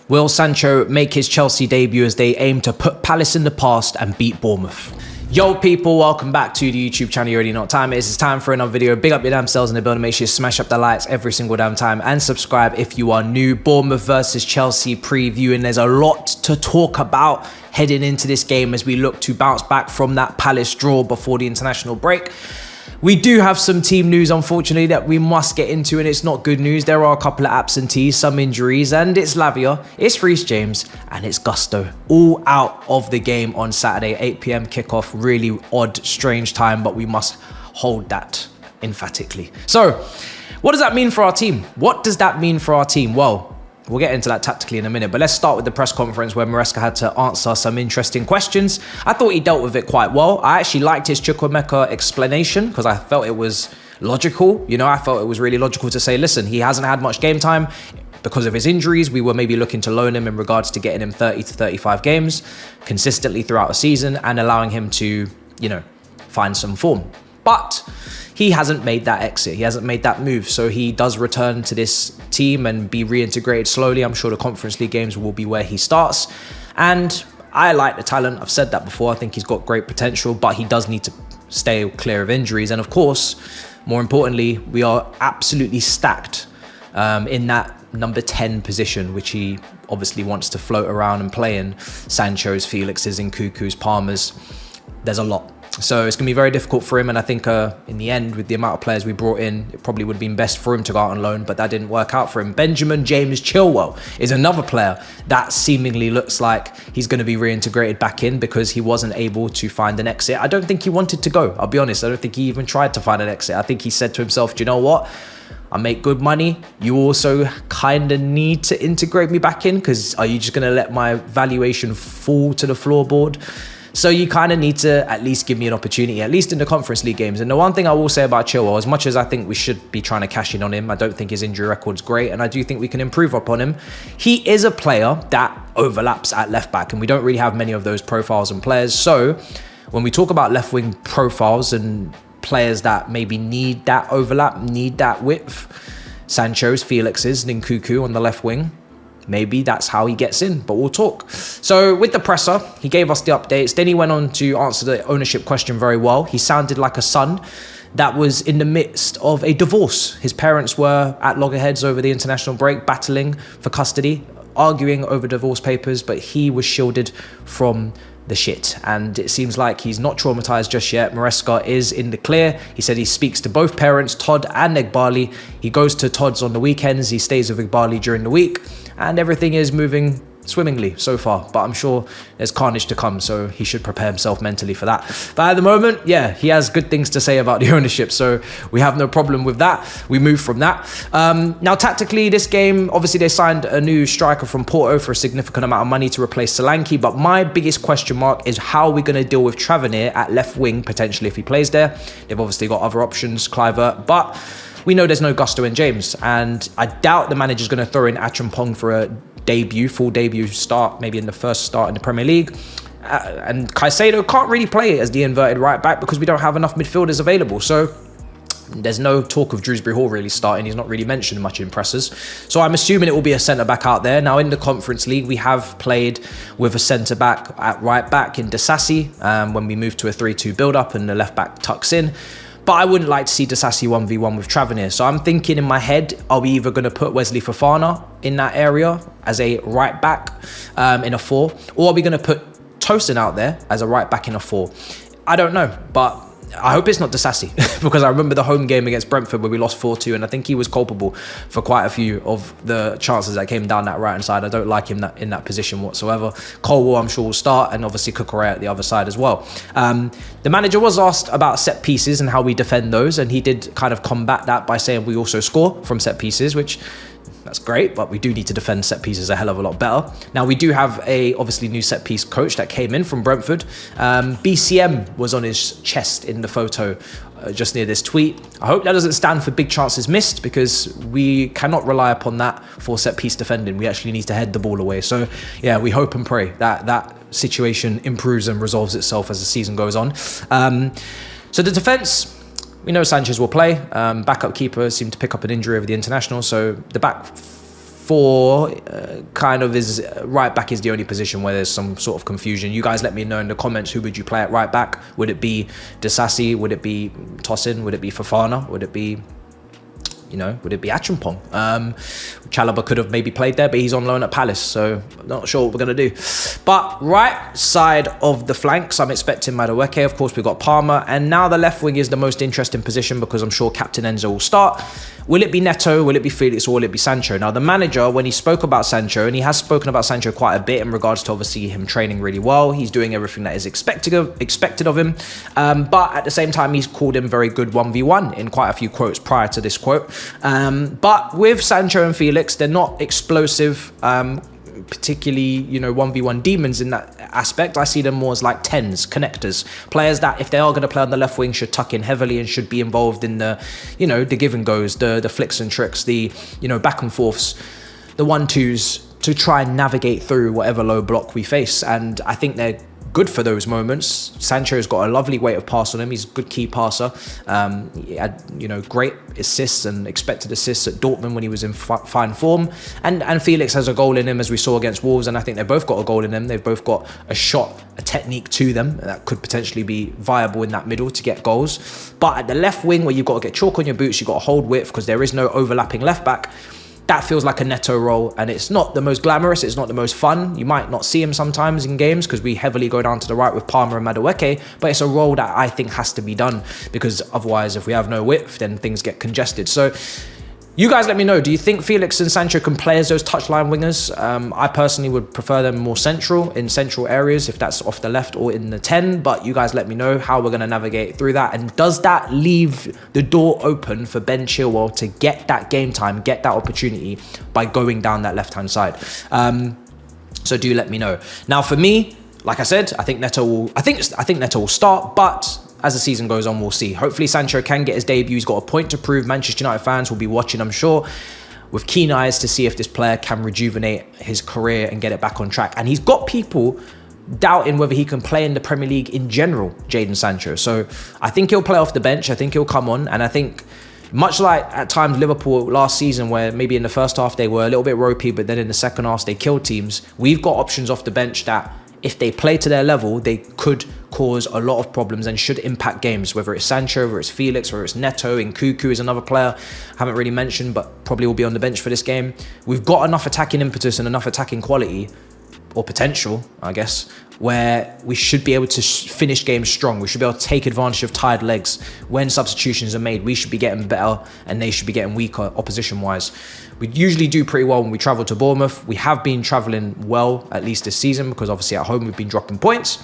Will Sancho make his Chelsea debut as they aim to put Palace in the past and beat Bournemouth? Yo people, welcome back to the YouTube channel. You already know what time it is. It's time for another video. Big up your damn selves in the building. Make sure you smash up the likes every single damn time and subscribe if you are new. Bournemouth versus Chelsea preview, and there's a lot to talk about heading into this game as we look to bounce back from that Palace draw before the international break. We do have some team news, unfortunately, that we must get into, and it's not good news. There are a couple of absentees, some injuries, and it's Lavia, it's Reece James, and it's Gusto. All out of the game on Saturday, 8 p.m. kickoff. Really odd, strange time, but we must hold that emphatically. So, what does that mean for our team? What does that mean for our team? Well, we'll get into that tactically in a minute, but let's start with the press conference where Maresca had to answer some interesting questions. I thought he dealt with it quite well. I actually liked his Chukwuemeka explanation because I felt it was logical. You know, I felt it was really logical to say, listen, he hasn't had much game time because of his injuries. We were maybe looking to loan him in regards to getting him 30 to 35 games consistently throughout the season and allowing him to, you know, find some form. But he hasn't made that exit. He hasn't made that move. So he does return to this team and be reintegrated slowly. I'm sure the Conference League games will be where he starts. And I like the talent. I've said that before. I think he's got great potential, but he does need to stay clear of injuries. And of course, more importantly, we are absolutely stacked in that number 10 position, which he obviously wants to float around and play in. Sancho's, Felix's, Nkuku's, Palmer's. There's a lot. So it's going to be very difficult for him, and I think in the end, with the amount of players we brought in, it probably would have been best for him to go out on loan, but that didn't work out for him. Benjamin James Chilwell is another player that seemingly looks like he's going to be reintegrated back in because he wasn't able to find an exit. I don't think he wanted to go, I'll be honest. I don't think he even tried to find an exit. I think he said to himself, do you know what? I make good money. You also kind of need to integrate me back in because are you just going to let my valuation fall to the floorboard? So you kind of need to at least give me an opportunity, at least in the Conference League games. And the one thing I will say about Chilwell, as much as I think we should be trying to cash in on him, I don't think his injury record's great, and I do think we can improve upon him. He is a player that overlaps at left back, and we don't really have many of those profiles and players. So when we talk about left wing profiles and players that maybe need that overlap, need that width, Sancho's, Felix's, Nkuku on the left wing, maybe that's how he gets in, but we'll talk. So with the presser, he gave us the updates. Then he went on to answer the ownership question very well. He sounded like a son that was in the midst of a divorce. His parents were at loggerheads over the international break, battling for custody, arguing over divorce papers, but he was shielded from the shit. And it seems like he's not traumatized just yet. Maresca is in the clear. He said he speaks to both parents, Todd and Egbali. He goes to Todd's on the weekends. He stays with Egbali during the week. And everything is moving swimmingly so far, but I'm sure there's carnage to come, so he should prepare himself mentally for that. But at the moment, yeah, he has good things to say about the ownership, so we have no problem with that. We move from that. Now, tactically, this game, obviously they signed a new striker from Porto for a significant amount of money to replace Solanke, but my biggest question mark is how are we going to deal with Tavernier at left wing, potentially, if he plays there. They've obviously got other options, Kluivert, but we know there's no Gusto in James, and I doubt the manager's going to throw in Achampong for a full debut start, maybe in the first start in the Premier League. And Caicedo can't really play as the inverted right back because we don't have enough midfielders available. So there's no talk of Dewsbury Hall really starting. He's not really mentioned much in pressers. So I'm assuming it will be a centre-back out there. Now, in the Conference League, we have played with a centre-back at right back in Disasi when we moved to a 3-2 build-up and the left-back tucks in. But I wouldn't like to see Disasi 1v1 with Tavernier. So I'm thinking in my head, are we either going to put Wesley Fofana in that area as a right back in a 4? Or are we going to put Tosin out there as a right back in a 4? I don't know, but I hope it's not Disasi because I remember the home game against Brentford where we lost 4-2, and I think he was culpable for quite a few of the chances that came down that right-hand side. I don't like him in that position whatsoever. Colwell, I'm sure, will start, and obviously Kukurea at the other side as well. The manager was asked about set pieces and how we defend those, and he did kind of combat that by saying we also score from set pieces, which that's great, but we do need to defend set pieces a hell of a lot better. Now, we do have a obviously new set piece coach that came in from Brentford. BCM was on his chest in the photo just near this tweet. I hope that doesn't stand for big chances missed because we cannot rely upon that for set piece defending. We actually need to head the ball away. So yeah, we hope and pray that that situation improves and resolves itself as the season goes on. So the defence, we know Sanchez will play. Backup keeper seemed to pick up an injury over the international, so the back kind of is right back is the only position where there's some sort of confusion. You guys let me know in the comments, who would you play at right back? Would it be Disasi? Would it be Tosin? Would it be Fofana? Would it be, would it be Acheampong? Chalobah could have maybe played there, but he's on loan at Palace, so I'm not sure what we're going to do. But right side of the flanks, I'm expecting Madueke. Of course, we've got Palmer, and now the left wing is the most interesting position because I'm sure Captain Enzo will start. Will it be Neto? Will it be Felix? Or will it be Sancho? Now, the manager, when he spoke about Sancho, and he has spoken about Sancho quite a bit in regards to obviously him training really well. He's doing everything that is expected of him. But at the same time, he's called him very good 1v1 in quite a few quotes prior to this quote. But with Sancho and Felix, they're not explosive, particularly, 1v1 demons in that aspect. I see them more as like 10s, connectors, players that if they are going to play on the left wing should tuck in heavily and should be involved in the, the give and goes, the flicks and tricks, the, back and forths, the 1-2s to try and navigate through whatever low block we face. And I think they're good for those moments. Sancho's got a lovely weight of pass on him. He's a good key passer. He had, great assists and expected assists at Dortmund when he was in fine form. And Felix has a goal in him, as we saw against Wolves, and I think they've both got a goal in them. They've both got a shot, a technique to them that could potentially be viable in that middle to get goals. But at the left wing, where you've got to get chalk on your boots, you've got to hold width because there is no overlapping left back. That feels like a Neto role, and it's not the most glamorous, it's not the most fun. You might not see him sometimes in games because we heavily go down to the right with Palmer and Madueke, but it's a role that I think has to be done because otherwise, if we have no width, then things get congested. So you guys let me know, do you think Felix and Sancho can play as those touchline wingers? I personally would prefer them more central, in central areas, if that's off the left or in the 10, but you guys let me know how we're going to navigate through that. And does that leave the door open for Ben Chilwell to get that game time, get that opportunity by going down that left-hand side? So do let me know. Now for me, like I said, I think Neto will start, but as the season goes on, we'll see. Hopefully Sancho can get his debut. He's got a point to prove. Manchester United fans will be watching, I'm sure, with keen eyes to see if this player can rejuvenate his career and get it back on track. And he's got people doubting whether he can play in the Premier League in general, JADON Sancho. So I think he'll play off the bench. I think he'll come on. And I think much like at times Liverpool last season, where maybe in the first half they were a little bit ropey, but then in the second half they killed teams, we've got options off the bench that if they play to their level, they could cause a lot of problems and should impact games, whether it's Sancho, whether it's Felix, whether it's Neto. Nkunku is another player I haven't really mentioned, but probably will be on the bench for this game. We've got enough attacking impetus and enough attacking quality, or potential, I guess, where we should be able to finish games strong. We should be able to take advantage of tired legs. When substitutions are made, we should be getting better and they should be getting weaker opposition-wise. We usually do pretty well when we travel to Bournemouth. We have been travelling well, at least this season, because obviously at home we've been dropping points.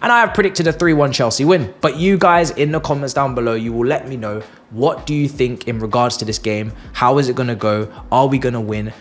And I have predicted a 3-1 Chelsea win. But you guys in the comments down below, you will let me know, what do you think in regards to this game? How is it going to go? Are we going to win?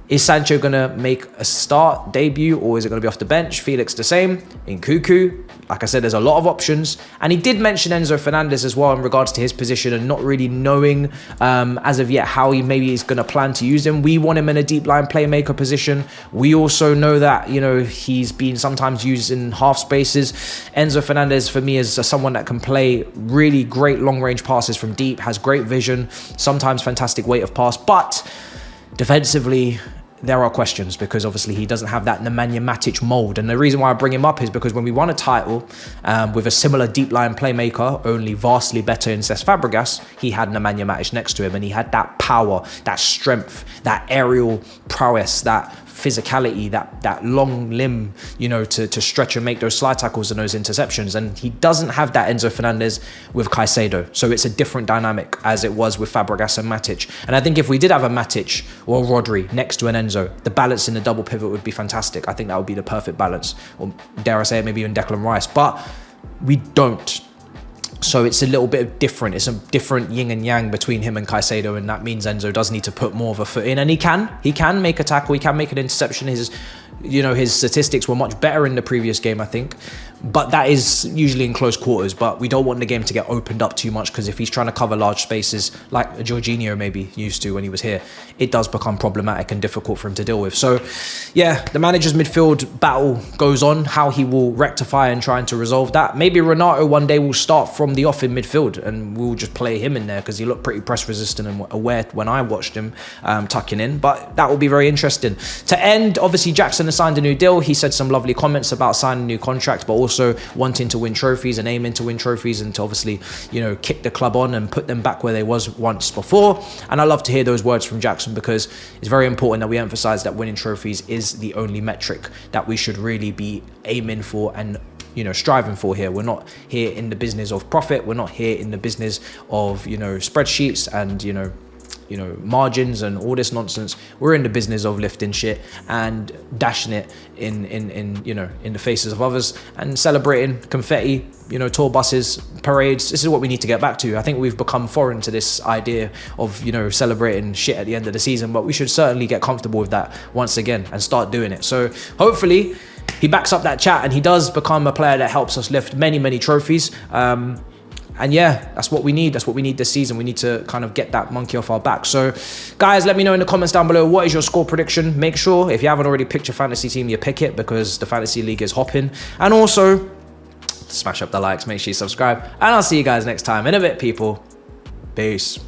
Is Sancho going to make a start, debut, or is it going to be off the bench? Felix the same. Nkunku, like I said, there's a lot of options. And he did mention Enzo Fernandez as well in regards to his position and not really knowing as of yet how he maybe is going to plan to use him. We want him in a deep line playmaker position. We also know that, he's been sometimes used in half spaces. Enzo Fernandez, for me, is someone that can play really great long-range passes from deep, has great vision, sometimes fantastic weight of pass, but defensively, there are questions because obviously he doesn't have that Nemanja Matic mould. And the reason why I bring him up is because when we won a title with a similar deep line playmaker, only vastly better in Cesc Fabregas, he had Nemanja Matic next to him and he had that power, that strength, that aerial prowess, that physicality, that long limb, to stretch and make those slide tackles and those interceptions. And he doesn't have that Enzo Fernandez with Caicedo. So it's a different dynamic as it was with Fabregas and Matic. And I think if we did have a Matic or a Rodri next to an Enzo, the balance in the double pivot would be fantastic. I think that would be the perfect balance. Or dare I say it, maybe even Declan Rice. But we don't. So it's a little bit different. It's a different yin and yang between him and Caicedo, and that means Enzo does need to put more of a foot in. And he can make a tackle, he can make an interception. His statistics were much better in the previous game, I think. But that is usually in close quarters, but we don't want the game to get opened up too much, because if he's trying to cover large spaces like Jorginho maybe used to when he was here, it does become problematic and difficult for him to deal with. So yeah, the manager's midfield battle goes on, how he will rectify and trying to resolve that. Maybe Renato one day will start from the off in midfield and we'll just play him in there, because he looked pretty press resistant and aware when I watched him tucking in. But that will be very interesting. To end, obviously Jackson has signed a new deal. He said some lovely comments about signing a new contract, but also wanting to win trophies and aiming to win trophies and to obviously, you know, kick the club on and put them back where they was once before. And I love to hear those words from Jackson, because it's very important that we emphasize that winning trophies is the only metric that we should really be aiming for and, you know, striving for here. We're not here in the business of profit. We're not here in the business of, you know, spreadsheets and, you know, margins and all this nonsense. We're in the business of lifting shit and dashing it in you know, in the faces of others and celebrating confetti, you know, tour buses, parades. This is what we need to get back to. I think we've become foreign to this idea of, you know, celebrating shit at the end of the season, but we should certainly get comfortable with that once again and start doing it. So hopefully he backs up that chat and he does become a player that helps us lift many trophies. And yeah, that's what we need. That's what we need this season. We need to kind of get that monkey off our back. So guys, let me know in the comments down below, what is your score prediction? Make sure, if you haven't already picked your fantasy team, you pick it, because the fantasy league is hopping. And also, smash up the likes, make sure you subscribe. And I'll see you guys next time. In a bit, people. Peace.